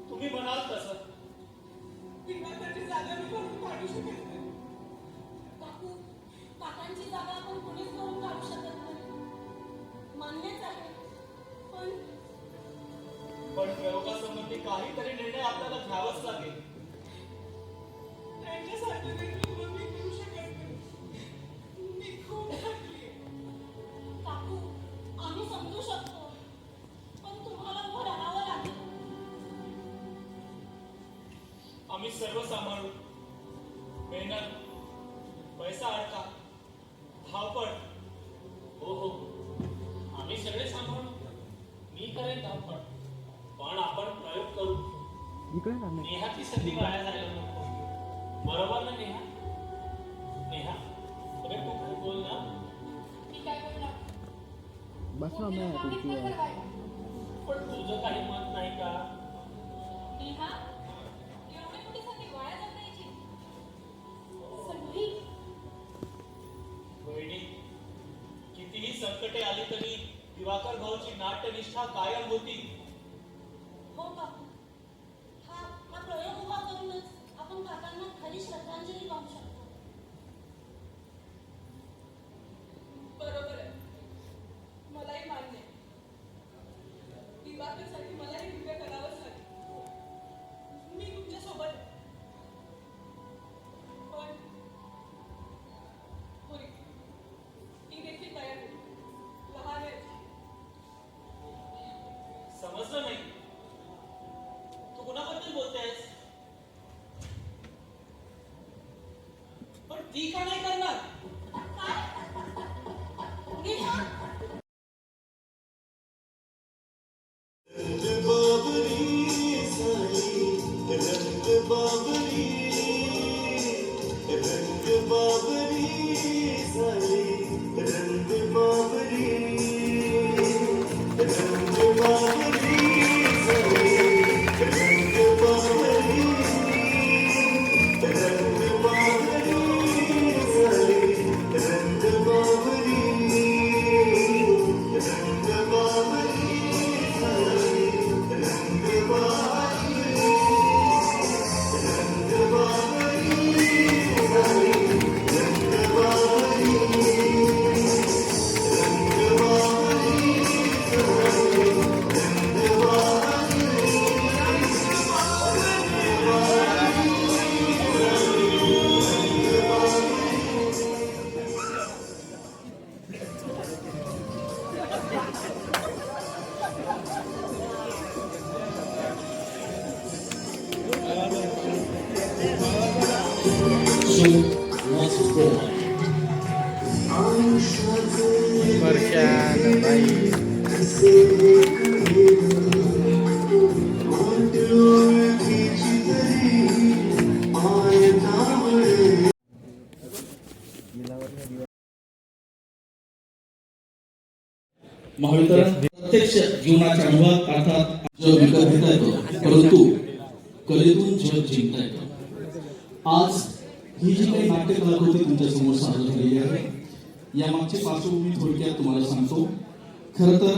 तुम्ही म्हणाल तसं दिवाकरची जागा मी भरून काढू शकत नाही. काकू, काकांची जागा आपण कुणीच भरून काढू शकत नाही. मान्यच आहे, पण प्रयोगासंबंधी काहीतरी निर्णय आपल्याला घ्यावाच लागेल. त्यांच्यासारखं देखील मी घेऊ शकत नाही. मी खूप थकली. काकू, आम्ही समजू शकतो, पण तुम्हाला उभं राहावं लागेल. आम्ही सर्व सांभाळू. मेहनत, पैसा अडका, धावपळ. हो हो, आम्ही सगळे सांभाळू. मी करेन धावपळ, पण आपण प्रयोग करू. नेहाची संधी वाया जायला नको. बरोबर ना नेहा? नेहा, अरे तू काय बोल ना. मी काय बोलणार? बस ना मैं पण तुझं काही मत नाही का? नेहा, एवढी मोठी संधी वाया जाण्याची संधी. बहिणी, कितीही संकटे आली तरी दिवाकर भाऊची नाट्यनिष्ठा कायम होती. हो काकू, हा प्रयोग उभा करूनच आपण काकांना खरी श्रद्धांजली वाहू शकतो. बरोबर आहे, मलाही मान्य आहे. दिवाकरसाठी मलाही उभे करावंच लागेल. मी तुमच्या सोबत आहे. पण पुरी, मी देखील तयार आहे. लहान आहे. समजलं नाही, तू कुणाबद्दल बोलतेस? पण ती का नाही करणार? महावितरण प्रत्यक्ष जीवनाच्या अनुभवात अर्थात जग विकत घेता येतो, परंतु कलेतून जग जिंकता येतं. आज ही जी काही नाट्यकलाकृती तुमच्या समोर सादर झालेली आहे, या मागची पार्श्वभूमी थोडक्यात तुम्हाला सांगतो. खरं तर